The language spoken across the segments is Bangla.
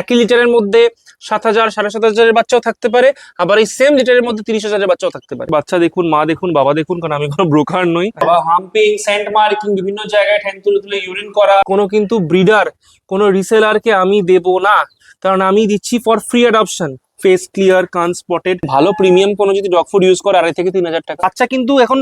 একই লিটারের মধ্যে 7,000 7,500 বাচ্চাও থাকতে পারে, আবার এই সেম লিটারের মধ্যে 30,000 বাচ্চাও থাকতে পারে। বাচ্চা দেখুন, মা দেখুন, বাবা দেখুন, কারণ আমি কোনো ব্রোকার নই। বা হাম্পিং, সেন্ট মার্কিং, বিভিন্ন জায়গায় ঠ্যাং তুলে তুলে ইউরিন করা, কোনো কিন্তু ব্রিডার, কোনো রিসেলারকে আমি দেব না, কারণ আমি দিচ্ছি for free adoption. Face clear, কান স্পটেড, ভালো প্রিমিয়াম কোনো যদি ডগ ফুড ইউজ করে 2,500 থেকে 3,000 টাকা। বাচ্চা কিন্তু এখন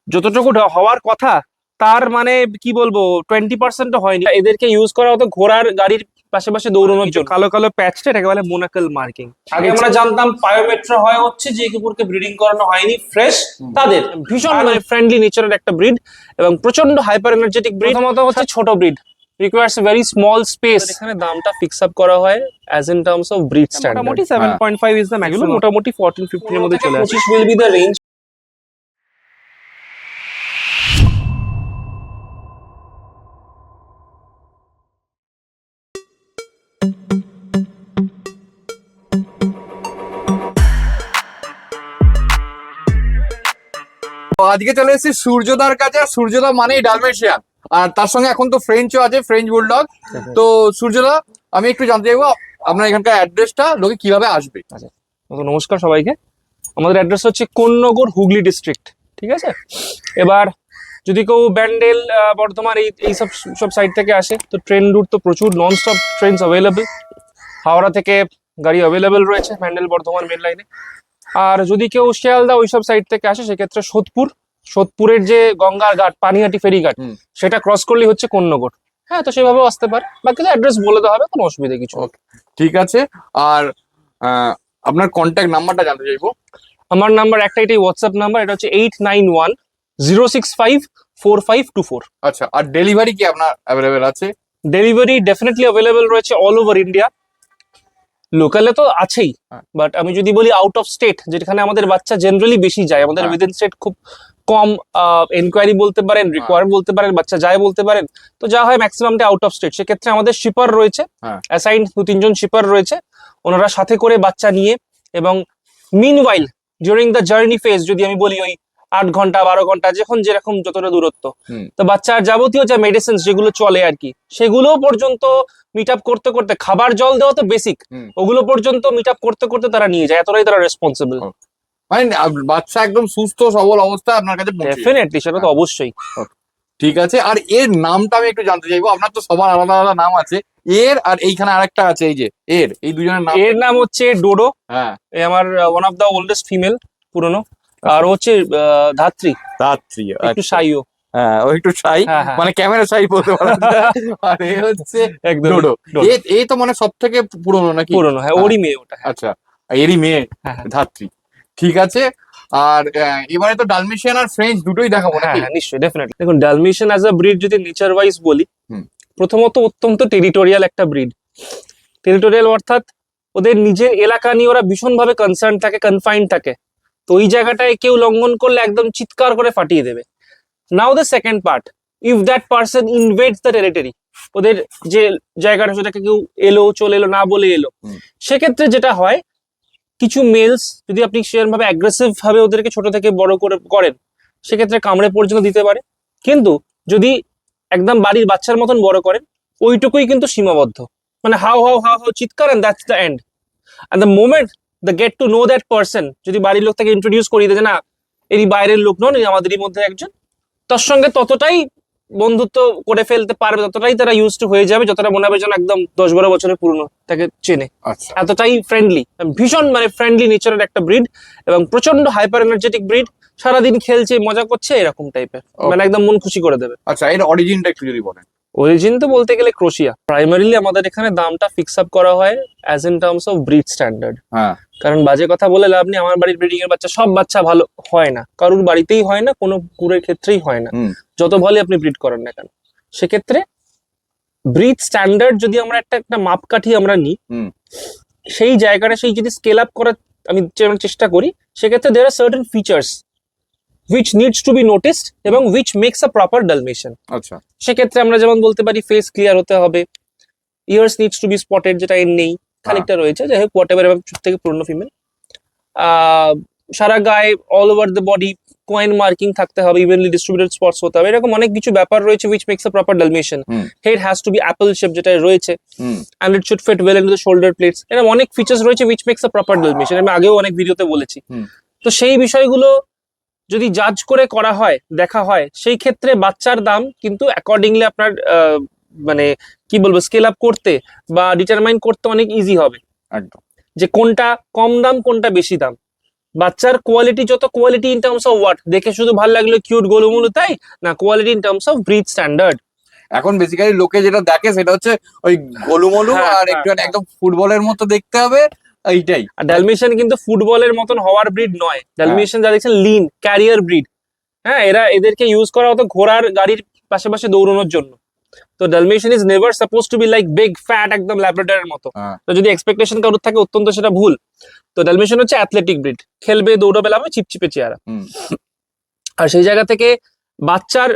যতটুকু হওয়ার কথা তার মানে কি বলবো 20% হয়নি। এদেরকে ইউজ করা হতো ঘোড়ার গাড়ির পাশে পাশে দৌড়ানোর জন্য। কালো কালো প্যাচটা এটাকে বলে মোনাকল মার্কিং। আগে আমরা জানতাম পায়োমেট্রো হয় হচ্ছে যে কুকুরকে ব্রিডিং করানো হয়নি ফ্রেশ, তাদের ভীষণ মানে ফ্রেন্ডলি নেচারের একটা ব্রিড এবং প্রচন্ড হাইপার এনার্জেটিক ব্রিড। প্রথমত হচ্ছে ছোট breed, requires a very small space। এখানে দামটা ফিক্স আপ করা হয় as in terms of breed standard। মোটামুটি 7.5 is the maximum, মোটামুটি 14-15 এর মধ্যে চলে আসে। 25 will be the range। আজকে চলে এসেছি সূর্যদার কাছে। আর সূর্যদা মানেই ডালমেশিয়ান, আর তার সঙ্গে এখন তো ফ্রেঞ্চও আছে, ফ্রেঞ্চ বুলডগ। তো সূর্যদা, আমি একটু জানতে চাইবো আপনার এখানকার অ্যাড্রেসটা, লোকে কিভাবে আসবে? তো নমস্কার সবাইকে। আমাদের অ্যাড্রেস হচ্ছে কোন্নগর, হুগলি ডিস্ট্রিক্ট, ঠিক আছে? এবার যদি কেউ ব্যান্ডেল, বর্ধমান এই সব সাইড থেকে আসে তো ট্রেন রুট তো প্রচুর, non stop trains available. Howrah থেকে গাড়ি অ্যাভেলেবেল রয়েছে ব্যান্ডেল বর্ধমান মেন লাইনে। আর যদি কেউ শিয়ালদা ওইসব সাইড থেকে আসে সেক্ষেত্রে সোদপুরের যে গঙ্গার ঘাট, পানিহাটি ফেরিঘাট, সেটা ক্রস করলেই হচ্ছে কোন্নগর। হ্যাঁ, তো সেভাবেও আসতে পারে, বাকি অ্যাড্রেস বলে দেওয়া হবে, কোনো অসুবিধা কিছু। ঠিক আছে। আর আপনার কন্ট্যাক্ট নাম্বারটা জানতে চাইবো। আমার নাম্বার একটা, এটাই হোয়াটসঅ্যাপ নাম্বার, এটা হচ্ছে 8910654524। আচ্ছা, আর ডেলিভারি কি আপনার অ্যাভেলেবেল আছে? ডেলিভারি ডেফিনেটলি অ্যাভেলেবেল রয়েছে অল ওভার ইন্ডিয়া। লোকালে তো আছেই, বাট আমি যদি বলি আউট অফ স্টেট, যেখানে আমাদের বাচ্চা জেনারেলি বেশি যায়, আমাদের উইদিন স্টেট খুব কম এনকোয়ারি বলতে পারেন, রিকোয়ার বলতে পারেন, বাচ্চা যায় বলতে পারেন। তো যা হয় ম্যাক্সিমামটা আউট অফ স্টেট। সেক্ষেত্রে আমাদের শিপার রয়েছে, অ্যাসাইন্ড 2-3 জন শিপার রয়েছে, ওনারা সাথে করে বাচ্চা নিয়ে, এবং meanwhile during the journey phase যদি আমি বলি ওই 8 ঘন্টা 12 ঘন্টা যখন যেরকম যতটা দূরত্ব, তো বাচ্চার যাবতীয় যা মেডিসিন যেগুলো চলে আর কি, সেগুলো পর্যন্ত মিট আপ করতে করতে, খাবার জল দেওয়া তো বেসিক, ওগুলো পর্যন্ত মিট আপ করতে করতে তারা নিয়ে যায়, এতটাই তারা রেসপন্সিবল। মানে বাচ্চা একদম সুস্থ সবল অবস্থায় আপনার কাছে পৌঁছে যাবে। ডেফিনেটলি, সেটা তো অবশ্যই। ঠিক আছে। আর এর নামটা আমি একটু জানতে চাইবো। আপনার তো সবার আলাদা আলাদা নাম আছে, এর আর এইখানে আরেকটা আছে, এই যে এই দুজনের নাম। এর নাম হচ্ছে ডোডো, হ্যাঁ, এই আমার one of the oldest female, পুরনো। আর হচ্ছে ধাত্রী। একটু শাইও। হ্যাঁ, ও একটু শাই, মানে ক্যামেরা শাই বলতে পারেন। আর এ হচ্ছে ডোডো। এই তো মানে সব থেকে পুরনো নাকি? পুরনো, হ্যাঁ, ওরই মেয়ে ওটা। আচ্ছা, এরই মেয়ে ধাত্রী। ঠিক আছে। আর এবারে তো ডালমেশিয়ান আর ফ্রেঞ্চ দুটোই দেখাবো নাকি? হ্যাঁ, নিশ্চয়ই, ডেফিনেটলি। দেখুন, ডালমেশিয়ান অ্যাজ আ ব্রিড যদি নেচার ওয়াইজ বলি, প্রথমত অত্যন্ত টেরিটোরিয়াল একটা ব্রিড। টেরিটোরিয়াল অর্থাৎ ওদের নিজের এলাকা নিয়ে ওরা ভীষণভাবে কনসার্ন থাকে, কনফাইন্ড থাকে। তো ওই জায়গাটায় কেউ লঙ্ঘন করলে একদম চিৎকার করে ফাটিয়ে দেবে। Now the second part, if that person invades the territory, ওদের যে জায়গাটা সেটাকে কেউ চলে এলো না বলে এলো, সেক্ষেত্রে যেটা হয়, কিছু মেলস যদি আপনি সেরকম ভাবে অ্যাগ্রেসিভ ভাবে ওদেরকে ছোট থেকে বড় করেন, সেক্ষেত্রে কামড়ে পর্যন্ত দিতে পারে। কিন্তু যদি একদম বাড়ির বাচ্চার মতন বড় করেন, ওইটুকুই কিন্তু সীমাবদ্ধ, মানে হাউ হাউ হাউ হাউ চিৎকার, and that's the end. And the moment they get to know that person, যদি বাড়ির লোক তাকে ইন্ট্রোডিউস করিয়ে দেয় যে না, এরই বাইরের লোক নন, আমাদেরই মধ্যে একজন, তার সঙ্গে ততটাই বন্ধুত্ব করে ফেলতে পারবে, ততটাই তারা ইউজ টু হয়ে যাবে, যতটা মনে হবে যেন একদম 10-12 বছরের পুরনো তাকে চেনে। এতটাই ফ্রেন্ডলি, ভীষণ মানে ফ্রেন্ডলি নেচারের একটা ব্রিড, এবং প্রচন্ড হাইপার এনার্জেটিক ব্রিড। সারাদিন খেলছে, মজা করছে, এরকম টাইপের, মানে একদম মন খুশি করে দেবে। আচ্ছা, এর অরিজিনটা একটু যদি বলেন। অরিজিন তো বলতে গেলে ক্রোশিয়া। প্রাইমারিলি আমাদের এখানে দামটা ফিক্স আপ করা হয় as in terms of breed standard. কারণ বাজে কথা বলে লাভ নেই, আমার বাড়ির ব্রিডিং এর বাচ্চা সব বাচ্চা ভালো হয় না, কারোর বাড়িতেই হয় না, কোনো কুকুরের ক্ষেত্রেই হয় না, যত ভালো আপনি ব্রিড করেন না কেন। সেক্ষেত্রে ব্রিড স্ট্যান্ডার্ড যদি আমরা একটা মাপকাঠি আমরা নিই, সেই জায়গাটা সেই যদি স্কেল আপ করার আমি চেষ্টা করি, সেক্ষেত্রে there are certain features which needs to be noticed এবং which makes a proper Dalmatian। আচ্ছা, সেক্ষেত্রে আমরা যেমন বলতে পারি ফেস ক্লিয়ার হতে হবে, ears needs to be spotted, যেটা এর নেই, খানিকটা রয়েছে, যাই হোক হোয়াট এভার, থেকে পুরনো ফিমেল। সারা গায়ে all over the body coin marking থাকতে হবে, ইভেনলি ডিস্ট্রিবিউটেড স্পটস হতে হবে, এরকম অনেক কিছু ব্যাপার রয়েছে which makes a proper Dalmatian. Head has to be apple shape যেটা রয়েছে, and it should fit well into the shoulder plates. এরকম অনেক ফিচার্স রয়েছে which makes a proper Dalmatian. আমি আগেও অনেক ভিডিওতে বলেছি। তো সেই বিষয়গুলো যদি জাজ করে করা হয়, দেখা হয়, সেই ক্ষেত্রে বাচ্চার দাম কিন্তু অ্যাকর্ডিংলি আপনার মানে কি বলবো স্কেল আপ করতে বা ডিটারমাইন করতে অনেক ইজি হবে, একদম, যে কোনটা কম দাম কোনটা বেশি দাম। বাচ্চার কোয়ালিটি, যত quality in terms of what, দেখে শুধু ভালো লাগলো কিউট গোলুমুলু তাই না, quality in terms of breed standard. এখন বেসিক্যালি লোকে যেটা দেখে সেটা হচ্ছে ওই গোলুমলু হ্যাঁ, আর হ্যাঁ, একটু একদম ফুটবলের মতো দেখতে হবে, এইটাই। আর ডালমেশিয়ান কিন্তু ফুটবলের মতন হওয়ার ব্রিড নয়। ডালমেশিয়ান যা দেখছেন লিন ক্যারিয়ার ব্রিড। হ্যাঁ, এদেরকে ইউজ করা হতো ঘোড়ার গাড়ির পাশে পাশে দৌড়ানোর জন্য। তো Dalmatian is never suppose two be like big fat একদম ল্যাব্রাডরের মতো। তো যদি এক্সপেকটেশন কারোর থাকে অত্যন্ত সেটা ভুল। তো ডালমেশিয়ান হচ্ছে অ্যাথলেটিক ব্রিড, খেলবে দৌড়াবে লাভে চিপচিপে চেহারা। আর সেই জায়গা থেকে বাচ্চার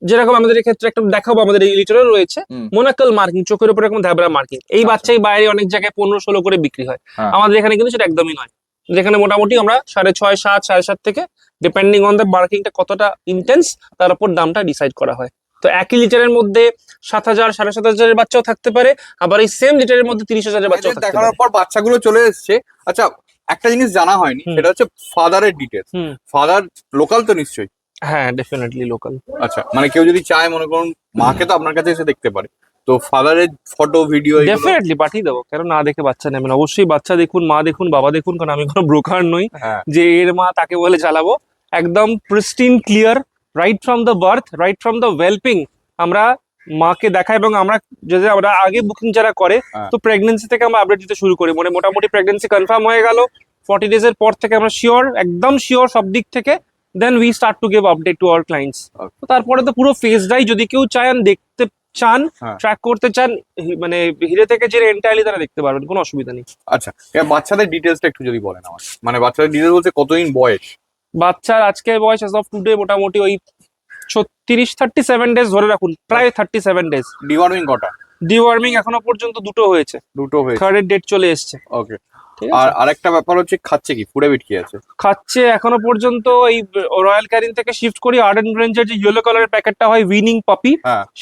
যেরকম আমাদের ক্ষেত্রে একটা দেখাবো, আমাদের এই লিটারও রয়েছে মোনাকল মার্কিং, চোখের উপরে এরকম ধ্যাবরা মার্কিং। এই বাচ্চাই বাইরে অনেক জায়গায় 15-16 করে বিক্রি হয়, আমাদের এখানে কিন্তু সেটা একদমই নয়। যেখানে মোটামুটি আমরা 6.5, 7, 7.5 থেকে ডিপেন্ডিং অন দ্য মার্কিংটা কতটা ইন্টেন্স তার উপর দামটা ডিসাইড করা হয়। তো একই লিটারের মধ্যে 7,000, 7,500 বাচ্চাও থাকতে পারে, আবার এই সেম লিটারের মধ্যে 30,000 বাচ্চাও থাকতে পারে। দেখানোর পর বাচ্চাগুলো চলে এসছে। আচ্ছা, একটা জিনিস জানা হয়নি, সেটা হচ্ছে ফাদারের ডিটেলস। ফাদার লোকাল তো নিশ্চয়ই? হ্যাঁ, ডেফিনেটলি লোকাল। আচ্ছা, মানে কেউ যদি চায়, মনে করুন মাকে তো আপনার কাছে এসে দেখতে পারে, তো ফাদারের ফটো ভিডিও ডেফিনেটলি পাঠিয়ে দেবো, কেন না দেখে বাচ্চা নেবেন? অবশ্যই বাচ্চা দেখুন, মা দেখুন, বাবা দেখুন, কারণ আমি কোনো ব্রোকার নই যে এর মা তাকে বলে চালাবো। একদম pristine clear, right from the birth, right from the whelping আমরা মাকে দেখাই। এবং আমরা যদি আমরা আগে বুকিং যারা করে, তো প্রেগনেন্সি থেকে আমরা আপডেট দিতে শুরু করি। মানে মোটামুটি প্রেগনেন্সি কনফার্ম হয়ে গেল 40 days এর পর থেকে আমরা শিওর, একদম শিওর সব দিক থেকে, then we start to give update to our clients. তারপরে তো পুরো ফেজটাই যদি কেউ চান দেখতে চান, ট্র্যাক করতে চান, মানে হিরে থেকে যে এন্টায়ারলি তারা দেখতে পারবেন, কোনো অসুবিধা নেই। আচ্ছা, এবার বাচ্চাদের ডিটেলসটা একটু যদি বলেন আমার, মানে বাচ্চাদের ডিটেলস বলতে কতদিন বয়স? বাচ্চার আজকে বয়স অফ টুডে মোটামুটি ওই 37 days ধরে রাখুন, প্রায় 37 days। ডিওয়ার্মিং কটা? ডিওয়ার্মিং এখনো পর্যন্ত দুটো হয়েছে, থার্ডের ডেট চলে এসছে। ওকে। আর আরেকটা ব্যাপার হচ্ছে, খাচ্ছে কি, ফুড হ্যাবিট কি আছে? খাচ্ছে এখনো পর্যন্ত এই রয়্যাল ক্যানিন থেকে শিফট করি আর্ডেন রেঞ্জের যে ইয়েলো কালারের প্যাকেটটা হয় উইনিং পপি,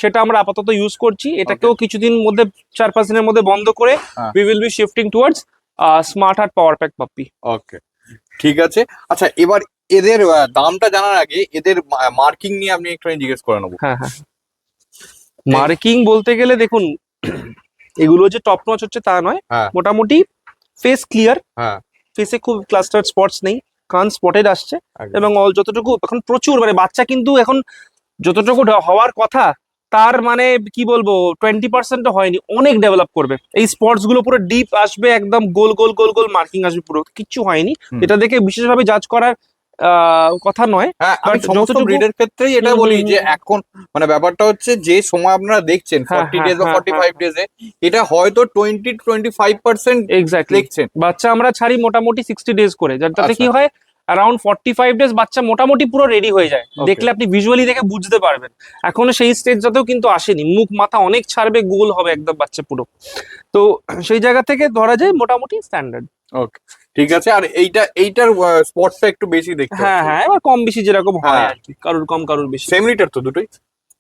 সেটা আমরা আপাতত ইউজ করছি। এটাকেও কিছুদিন মধ্যে 4-5 দিনের মধ্যে বন্ধ করে we will be shifting towards smart heart power pack Poppy. Okay, ঠিক আছে। আচ্ছা, এবার এদের দামটা জানার আগে এদের মার্কিং নিয়ে আপনি একটু জিজ্ঞেস করে নেবো। হ্যাঁ, মার্কিং বলতে গেলে দেখুন, এগুলো যে টপ নচ হচ্ছে তা নয়, মোটামুটি ফেস ক্লিয়ার, ফেসে খুব ক্লাস্টার স্পটস নেই, কান স্পটেড আসছে, এবং যতটুকু এখন প্রচুর, মানে বাচ্চা কিন্তু এখন যতটুকু হওয়ার কথা তার মানে কি বলবো 20% হয়নি, অনেক ডেভেলপ করবে। এই স্পটস গুলো পুরো ডিপ আসবে, একদম গোল গোল গোল গোল মার্কিং আসবে, পুরো কিচ্ছু হয়নি। এটা দেখে বিশেষভাবে জাজ করার কথা নয়। আমি সমস্ত ব্রিডের ক্ষেত্রেই এটা বলি যে এখন মানে ব্যাপারটা হচ্ছে, যে সময় আপনারা দেখছেন 40 days বা 45 days এ, এটা হয়তো 20-25% এক্স্যাক্টলি দেখছেন। বাচ্চা আমরা ছাড়ি মোটামুটি 60 days করে, যাতে কি হয় অ্যারাউন্ড 45 days বাচ্চা মোটামুটি পুরো রেডি হয়ে যায়। দেখলে আপনি ভিজুয়ালি দেখে বুঝতে পারবেন। এখনো সেই স্টেজ যাতেও কিন্তু আসেনি, মুখ মাথা অনেক ছাড়বে, গোল হবে একদম বাচ্চা পুরো। তো সেই জায়গা থেকে ধরা যায় মোটামুটি স্ট্যান্ডার্ড। ওকে, ঠিক আছে। আর এইটার স্পটটা একটু বেশি দেখতে। হ্যাঁ, এবার কম বেশি যেরকম হয় আর কি, কারোর কম কারোর বেশি। সেম লিটার তো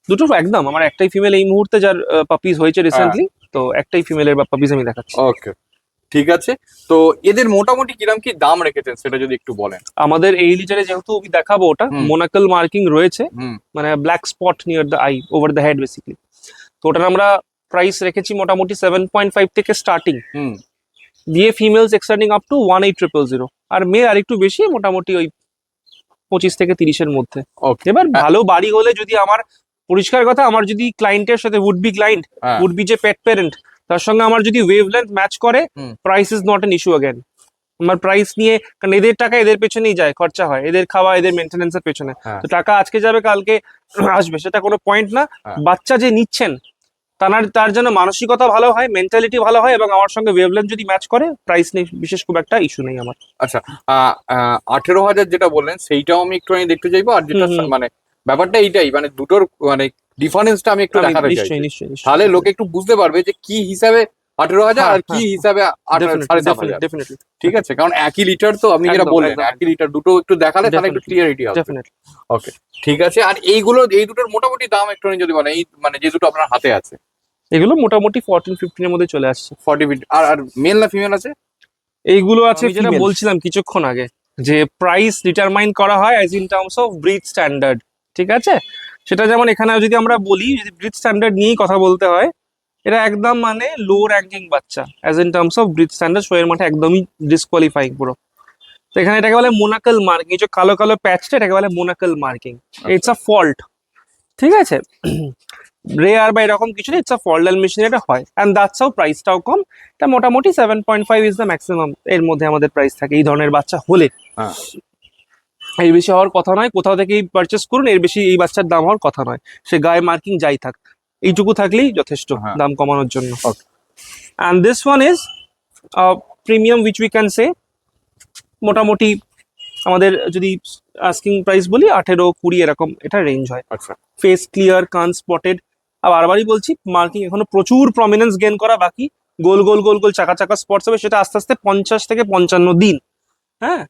দুটো একদম। আমার একটাই ফিমেল এই মুহূর্তে যার পাপিজ হয়েছে রিসেন্টলি, তো একটাই ফিমেলের পাপিজ আমি দেখাচ্ছি। ওকে, ঠিক আছে। তো এদের মোটামুটি কিরকম কি দাম রেখেছেন সেটা যদি একটু বলেন। আমাদের এই লিটারে যেহেতু দেখাবো, ওটা মোনাকল মার্কিং রয়েছে, মানে black spot near the I, over the head basically. তো ওটার আমরা প্রাইস রেখেছি মোটামুটি 7.5 থেকে স্টার্টিং, দিয়ে ফিমেলস এক্সটেন্ডিং আপ টু 18,000, আর মেয়ে আর একটু বেশি, মোটামুটি ওই 25 থেকে 30-এর মধ্যে। এবার ভালো বাড়ি হলে, যদি আমার পরিষ্কার কথা, আমার যদি ক্লায়েন্টের সাথে উড বি যে পেট প্যারেন্ট, তার সঙ্গে আমার যদি ওয়েভলেন্থ ম্যাচ করে, price is not an issue again. আমার প্রাইস নিয়ে, কারণ এদের টাকা এদের পেছনেই যায়, খরচা হয়, এদের খাওয়া এদের মেনটেন্যান্সের পেছনে, তো টাকা আজকে যাবে কালকে আসবে, সেটা কোনো পয়েন্ট না। বাচ্চা যে নিচ্ছেন তার জন্য মানসিকতা ভালো হয়, মেন্টালিটি ভালো হয়, এবং আমার সঙ্গে ওয়েভলেন্থ যদি ম্যাচ করে, প্রাইস নিয়ে বিশেষ খুব একটা ইস্যু নেই আমার। আচ্ছা, 18,000 যেটা বললেন সেইটাও আমি একটু দেখতে চাইবো। আর যেটা মানে ব্যাপারটা এইটাই, মানে দুটোর মানে ডিফারেন্সটা আমি একটু দেখাতে চাই, নিশ্চয়ই। তাহলে লোকে একটু বুঝতে পারবে যে কি হিসাবে 18,000 আর হ্যাঁ, কি হ্যাঁ, হিসাবে 7,500। ডেফিনেটলি ঠিক আছে, কারণ একই লিটার তো আপনি যেটা একদম, বললেন একদম, একই লিটার, দুটো একটু দেখালে তাহলে একটু ক্লিয়ারিটি হবে। ডেফিনেটলি। ওকে, ঠিক আছে। আর এই দুটোর মোটামুটি দাম একটু যদি বলেন, এই মানে যে দুটো আপনার হাতে আছে এগুলো মোটামুটি 14-15 এর মধ্যে চলে আসছে। 40 আর আর মেল না ফিমেল আছে? এইগুলো আছে আমি যেটা female। বলছিলাম কিছুক্ষণ আগে, যে প্রাইস ডিটারমাইন করা হয় as in terms of breed standard. ঠিক আছে, সেটা যেমন এখানে যদি আমরা বলি, যদি ব্রিড স্ট্যান্ডার্ড নিয়েই কথা বলতে হয়, এটা একদম মানে লো র্যাঙ্কিং বাচ্চা as in terms of breed standard, শোয়ের মাঠে একদমই ডিসকোয়ালিফাইং পুরো। তো এখানে এটাকে বলে মোনাকল মার্কিং, যে কালো কালো প্যাচটা এটাকে বলে মোনাকল মার্কিং। ইটস আ ফল্ট, ঠিক আছে, রেয়ার বা এরকম কিছু নেই, ইটস আ ফল্ট মেশিন এটা হয়, অ্যান্ড দ্যাটস হাউ প্রাইসটাও কম। এটা মোটামুটি 7.5 ইজ দ্য ম্যাক্সিমাম এর মধ্যে আমাদের প্রাইস থাকে এই ধরনের বাচ্চা হলে। হ্যাঁ। এর বেশি হওয়ার কথা নয়, কোথাও থেকেই পারচেস করুন, এর বেশি এই বাচ্চার দাম হওয়ার কথা নয়, সে গায়ে মার্কিং যাই থাক, এইটুকু থাকলেই যথেষ্ট হ্যাঁ। দাম কমানোর জন্য। Okay. And this one is premium which we can say, মোটামুটি আমাদের যদি আস্কিং প্রাইস বলি 18-20 এরকম এটা রেঞ্জ হয়। আচ্ছা, ফেস ক্লিয়ার, কান স্পটেড, আর বারবারই বলছি মার্কিং এখনো প্রচুর প্রমিনেন্স গেন করা বাকি। গোল গোল গোল গোল চাকা চাকা স্পটস হবে, সেটা আস্তে আস্তে 50 থেকে 55 দিন। হ্যাঁ,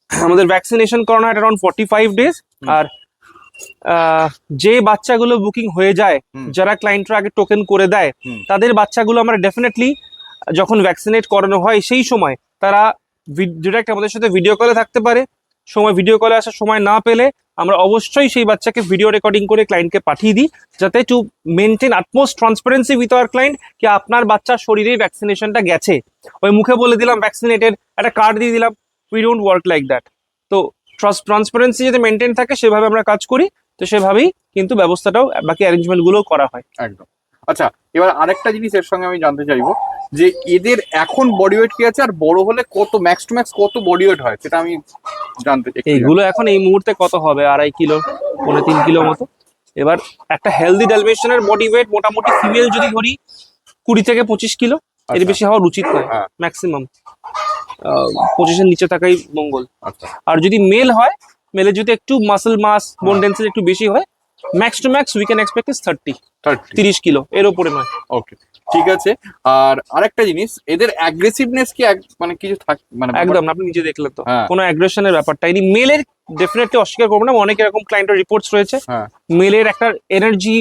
আমাদের ভ্যাকসিনেশন করানো হয় অ্যারাউন্ড 45 ডেজ। আর যে বাচ্চাগুলো বুকিং হয়ে যায়, হুম। যারা ক্লায়েন্টরা আগে টোকেন করে দেয়, হুম। তাদের বাচ্চাগুলো আমরা ডেফিনেটলি যখন ভ্যাকসিনেট করানো হয় সেই সময় তারা ডিরেক্ট আমাদের সাথে ভিডিও কলে থাকতে পারে। ভিডিও কলে আসার সময় না পেলে আমরা অবশ্যই সেই বাচ্চাকে ভিডিও রেকর্ডিং করে ক্লায়েন্টকে পাঠিয়ে দিই, যাতে to maintain utmost transparency with our client, কি আপনার বাচ্চার শরীরেই ভ্যাকসিনেশনটা গেছে। ওই মুখে বলে দিলাম ভ্যাকসিনেটেড, একটা কার্ড দিয়ে দিলাম, we don't work like that. তো ট্রান্সপারেন্সি যাতে মেনটেন থাকে সেভাবে আমরা কাজ করি, তো সেভাবেই কিন্তু ব্যবস্থাটাও বাকি অ্যারেঞ্জমেন্ট গুলোও করা হয়। একদম। আচ্ছা, এবার আরেকটা জিনিস এর সঙ্গে আমি জানতে চাইবো, যে এদের এখন বডি ওয়েট কি আছে, আর বড় হলে কত ম্যাক্স টু ম্যাক্স কত বডি ওয়েট হয়, সেটা আমি জানতে চাই। এইগুলো এখন এই মুহূর্তে কত হবে, 2.5 কিলো, 3 কিলো মতো। এবার একটা হেলদি ডালমেশনের বডি ওয়েট মোটামুটি ফিমেল যদি ধরি 20 থেকে 25 কিলো, এর আচ্ছা। বেশি হওয়া উচিত নয়, হ্যাঁ। ম্যাক্সিমাম 25-এর নিচে থাকাই মঙ্গল। আচ্ছা, আর যদি মেল হয়, মেলের যদি একটু মাসল মাস, বোন হ্যাঁ। ডেন্সিটি একটু বেশি হয়, max to max we can expect is 30 30 kilo, এর ওপরে নয়। ওকে, ঠিক আছে। আর আরেকটা জিনিস, এদের অ্যাগ্রেসিভনেস কি মানে কিছু মানে একদম, আপনি নিজে দেখলেন তো, হ্যাঁ। কোনো অ্যাগ্রেশনের ব্যাপারটা এই মেলের ডেফিনেটলি অস্বীকার করবো না, অনেক এরকম ক্লায়েন্টের রিপোর্টস রয়েছে, হ্যাঁ। মেলের একটা এনার্জি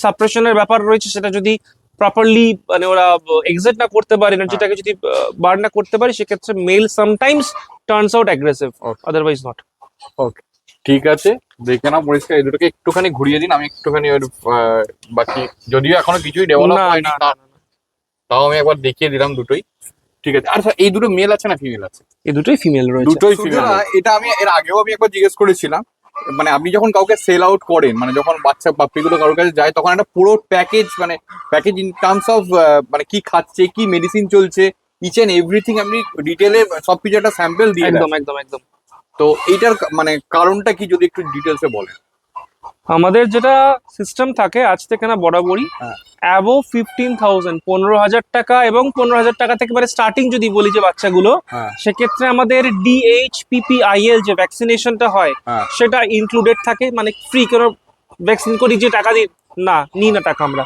সাপ্রেশনের ব্যাপার রয়েছে, সেটা যদি প্রপারলি মানে ওরা এক্সিট না করতে পারে, এনার্জিটাকে যদি বার না করতে পারে, সেক্ষেত্রে male sometimes turns out aggressive, otherwise not. Okay, ঠিক আছে। দেখে না পরিষ্কার, এই দুটোকে একটুখানি ঘুরিয়ে দিন, আমি একটুখানি ওর বাকি যদিও এখনো কিছুই ডেভেলপ না, হয়নি, না, না, তাও আমি একবার দেখিয়ে দিলাম দুটোই। ঠিক আছে। আচ্ছা, এই দুটো মেল আছে না ফিমেল আছে? এই দুটোই ফিমেল রয়েছে। দুটোই ফিমেল। এটা আমি এর আগেও আমি একবার জিজ্ঞেস করেছিলাম, মানে আপনি যখন কাউকে সেল আউট করেন, মানে যখন বাচ্চা পাপ্পিগুলো কারোর কাছে যায়, তখন একটা পুরো প্যাকেজ, মানে প্যাকেজ ইন টার্মস অফ মানে কি খাচ্ছে, কি মেডিসিন চলছে, ইচ এন্ড এভরিথিং আপনি ডিটেলে সবকিছু একটা স্যাম্পল দিয়ে দেন। একদম একদম একদম। তো এইটার মানে কারণটা কি যদি একটু ডিটেলসে বলেন? আমাদের যেটা সিস্টেম থাকে আজ থেকে না বরাবরই, হ্যাঁ। অ্যাবভ 15,000 15,000 টাকা এবং 15,000 টাকা থেকে মানে স্টার্টিং যদি বলি যে বাচ্চাগুলো, হ্যাঁ। সেক্ষেত্রে আমাদের DHPPIL যে ভ্যাকসিনেশনটা হয় হ্যাঁ। সেটা ইনক্লুডেড থাকে, মানে ফ্রি কোনো ভ্যাকসিন করি যে টাকা দিই না, নিই না টাকা আমরা।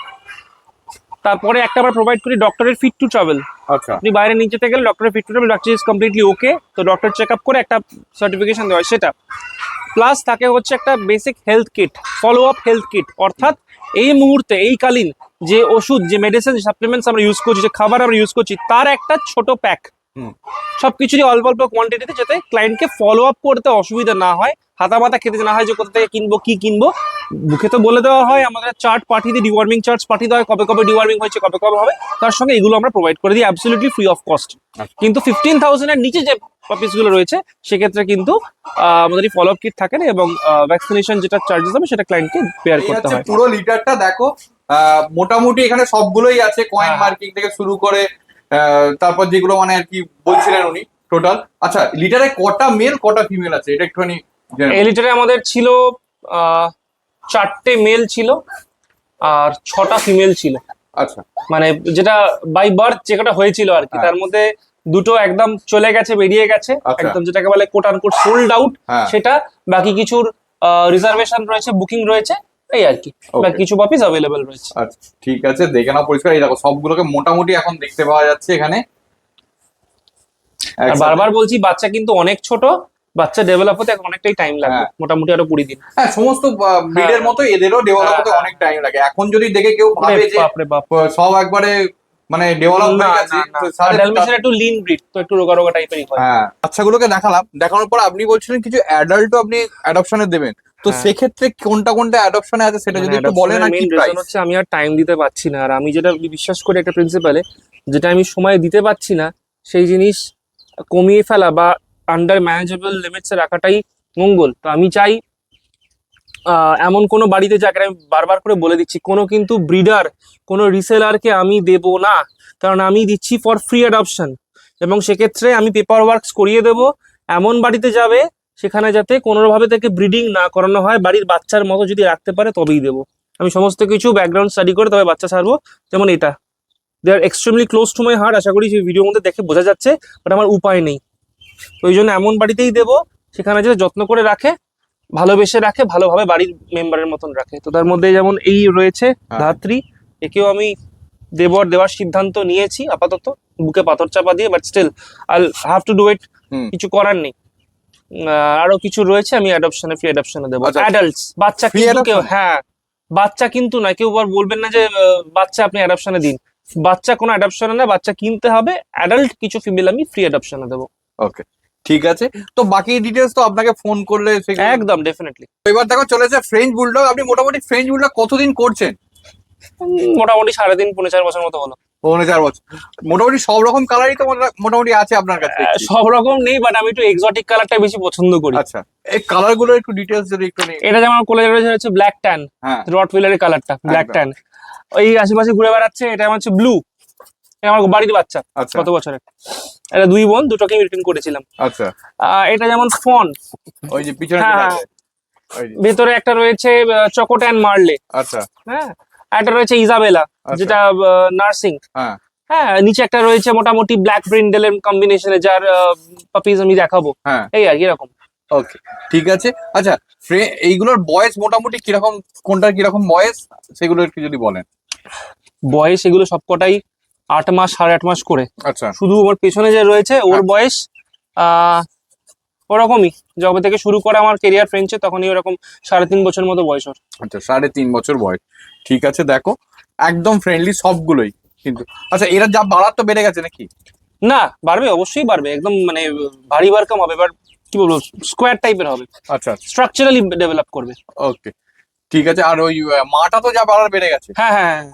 তারপরে একটা আমরা প্রোভাইড করি ডক্টরের ফিট টু ট্রাভেল। আচ্ছা, আপনি বাইরে নিয়ে যেতে গেলে ডক্টরের ফিট টু ট্রাভেল, ডাক্তার ইজ কমপ্লিটলি ওকে, তো ডক্টর চেক আপ করে একটা সার্টিফিকেশন দেওয়া হয় সেটা। প্লাস থাকে হচ্ছে একটা basic health kit, follow up health kit, অর্থাৎ এই মুহূর্তে এইকালীন যে ওষুধ, যে মেডিসিন, সাপ্লিমেন্টস আমরা ইউজ করছি, যে খাবার আমরা ইউজ করছি, তার একটা ছোট প্যাক, হুম। সবকিছুরই অল্প অল্প কোয়ান্টিটিতে, যাতে ক্লায়েন্টকে ফলো আপ করতে অসুবিধা না হয়, হাতামাতা খেতে না হয় যে কোথা থেকে কিনবো কি কিনবো। মুখে তো বলে দেওয়া হয়, আমাদের চার্ট পাঠিয়ে দিই, ডিওয়ার্মিং চার্টস পাঠিয়ে দেওয়া হয়, কবে কবে ডিওয়ার্মিং হয়েছে, কবে কবে হবে, তার সঙ্গে এগুলো আমরা প্রোভাইড করে দিই অ্যাবসলিউটলি ফ্রি অফ কস্ট। কিন্তু 15,000 এর নিচে যে পাপিস গুলো রয়েছে, সেক্ষেত্রে কিন্তু আমাদের এই ফলো আপ কিট থাকে না, এবং ভ্যাকসিনেশন যেটা চার্জেস হবে সেটা ক্লায়েন্টকে বেয়ার এই করতে হচ্ছে হয়। পুরো লিটারটা দেখো, মোটামুটি এখানে সবগুলোই আছে, কয়েন হ্যাঁ। মার্কিং থেকে শুরু করে তারপর যেগুলো মানে আর কি বলছিলেন উনি টোটাল। আচ্ছা, লিটারে কটা মেল কটা ফিমেল আছে এটা একটুখানি জেনে এই নাও। লিটারে আমাদের ছিল 4টে মেল ছিল আর 6টা ফিমেল ছিল, আচ্ছা, মানে যেটা বাই বার্থ যেটা হয়েছিল আর কি। হ্যাঁ। তার মধ্যে দুটো একদম চলে গেছে, বেরিয়ে গেছে, আচ্ছা। একদম যেটাকে বলে কোট আনকোট সোল্ড আউট, হ্যাঁ। সেটা। বাকি কিছুর রিজার্ভেশন রয়েছে, বুকিং রয়েছে, এই আর কি, বা Okay. কিছু পাপিস অ্যাভেলেবেল রয়েছে। আচ্ছা ঠিক আছে, দেখে নাও পরিষ্কার। এই দেখো সবগুলোকে মোটামুটি এখন দেখতে পাওয়া যাচ্ছে এখানে আর একসাথে। বারবার বলছি বাচ্চা কিন্তু অনেক ছোট, বাচ্চা ডেভেলপ হতে এখন অনেকটাই টাইম লাগবে, হ্যাঁ। মোটামুটি আরো 20 দিন। হ্যাঁ, সমস্ত ব্রিডের মতো এদেরও ডেভেলপ হতে হ্যাঁ, অনেক টাইম লাগে। এখন যদি দেখে কেউ ভাবে যে বাপরে বাপ, সব একবারে মানে ডেভেলপ না হয়ে গেছে, না না, তো তাদের ডালমেশিয়ান একটু লিন ব্রিড, তো একটু রোগা রোগা টাইপেরই হয়। হ্যাঁ, বাচ্চাগুলোকে দেখালাম, দেখানোর পর আপনি বলছিলেন কিছু অ্যাডাল্টও আপনি অ্যাডপশনে দেবেন। তো হ্যাঁ। সেক্ষেত্রে কোনটা কোনটা অ্যাডপশনে আছে সেটা যদি একটু বলেন, আর কি মেইন রিজন প্রাইস? হচ্ছে আমি আর টাইম দিতে পারছি না, আর আমি যেটা বিশ্বাস করি একটা প্রিন্সিপালে, যেটা আমি সময় দিতে পারছি না সেই জিনিস কমিয়ে ফেলা বা আন্ডার ম্যানেজেবল লিমিটসে রাখাটাই মঙ্গল। তো আমি চাই এমন কোনো বাড়িতে যাকে আমি বারবার করে বলে দিচ্ছি, কোনো কিন্তু ব্রিডার, কোনো রিসেলারকে আমি দেব না, কারণ আমি দিচ্ছি ফর ফ্রি অ্যাডপশন। এবং সেক্ষেত্রে আমি পেপার ওয়ার্কস করিয়ে দেবো, এমন বাড়িতে যাবে সেখানে যাতে কোনোভাবে থেকে ব্রিডিং না করানো হয়, বাড়ির বাচ্চার মতো যদি রাখতে পারে তবেই দেবো। আমি সমস্ত কিছু ব্যাকগ্রাউন্ড স্টাডি করে তবে বাচ্চা ছাড়বো। যেমন এটা, they are extremely close to my heart, আশা করি সেই ভিডিওর মধ্যে দেখে বোঝা যাচ্ছে, বাট আমার উপায় নেই। তো ওই জন্য এমন বাড়িতেই দেবো সেখানে যে যত্ন করে রাখে, ভালোবেসে রাখে, ভালোভাবে বাড়ির মেম্বারের মতন রাখে। তো তার মধ্যে যেমন এই রয়েছে হ্যাঁ। ধাত্রী, একেও আমি দেওয়ার সিদ্ধান্ত নিয়েছি আপাতত, বুকে পাথর চাপা দিয়ে, but still I have to do it, hmm. কিছু করার নেই। আরো কিছু রয়েছে আমি ফ্রি অ্যাডপশনে দেবো। আচ্ছা। অ্যাডাল্টস, বাচ্চা Free কিন্তু কেউ, adoption? হ্যাঁ বাচ্চা কিন্তু না, কেউ আবার বলবেন না যে বাচ্চা আপনি অ্যাডপশনে দিন, বাচ্চা কোনো অ্যাডপশনে না, বাচ্চা কিনতে হবে। অ্যাডাল্ট কিছু ফিমেল আমি ফ্রি অ্যাডপশনে দেবো। ওকে, ঠিক আছে। তো বাকি ডিটেলস তো আপনাকে ফোন করলে একদম ডেফিনেটলি। এবার দেখো চলেছে ফ্রেঞ্চ বুলডগ। আপনি মোটামুটি ফ্রেঞ্চ বুলডগ কতদিন করছেন? মোটামুটি 3.5 পৌনে 4 বছর মতো হলো। 4.5 বছর। মোটামুটি সব রকম কালারই তো মোটামুটি আছে আপনার কাছে দেখছি। সব রকম নেই, বাট আমি একটু এক্সোটিক কালারটা বেশি পছন্দ করি। আচ্ছা, এই কালার গুলো একটু ডিটেলস যদি একটু নেই। এটা যেমন কোলে রয়েছে হচ্ছে ব্ল্যাক ট্যান, হ্যাঁ, রটওয়িলারের কালারটা ব্ল্যাক একদম। ট্যান, ওই আশেপাশে ঘুরে বেড়াচ্ছে। এটা আমার হচ্ছে ব্লু, এটা আমার বাড়ির বাচ্চা, আচ্ছা কত বছরের। এটা 2 বোন, দুটোকে রিটার্ন করেছিলাম। আচ্ছা, এটা যেমন ফন, ওই যে পিছনে হ্যাঁ, যেটা হ্যাঁ। আছে, ওই যে। ভেতরে একটা রয়েছে চকোট্যান মার্লে, আচ্ছা হ্যাঁ। একটা রয়েছে ইজাবেলা, আচ্ছা। যেটা নার্সিং, হ্যাঁ, হ্যাঁ। নিচে একটা রয়েছে মোটামুটি ব্ল্যাক ব্রিন্ডেলের কম্বিনেশনে, যার পাপিজ আমি দেখাবো, হ্যাঁ, এই আর কি এরকম। ওকে, ঠিক আছে। আচ্ছা, এইগুলোর বয়স মোটামুটি কিরকম, কোনটার কিরকম বয়স সেগুলো একটু যদি বলেন। বয়স এগুলো সবকটাই 8 মাস 8.5 মাস করে। আচ্ছা শুধু ওর পেছনে যে রয়েছে ওর হ্যাঁ। বয়স ওরকমই, যবে থেকে শুরু করে আমার কেরিয়ার ফ্রেঞ্চে তখনই ওরকম 3.5 বছর মতো বয়স ওর। আচ্ছা, 3.5 বছর বয়স, ঠিক আছে। দেখো একদম ফ্রেন্ডলি সবগুলোই কিন্তু। আচ্ছা, এরা যা বাড়ার তো বেড়ে গেছে নাকি? না, বাড়বে, অবশ্যই বাড়বে, একদম মানে ভারী বারকাম হবে, এবার কি বলবো, স্কোয়ার টাইপের হবে, আচ্ছা, স্ট্রাকচারালি ডেভেলপ করবে। ওকে, ঠিক আছে। আর ওই মাটা তো যা বাড়ার বেড়ে গেছে। হ্যাঁ হ্যাঁ হ্যাঁ।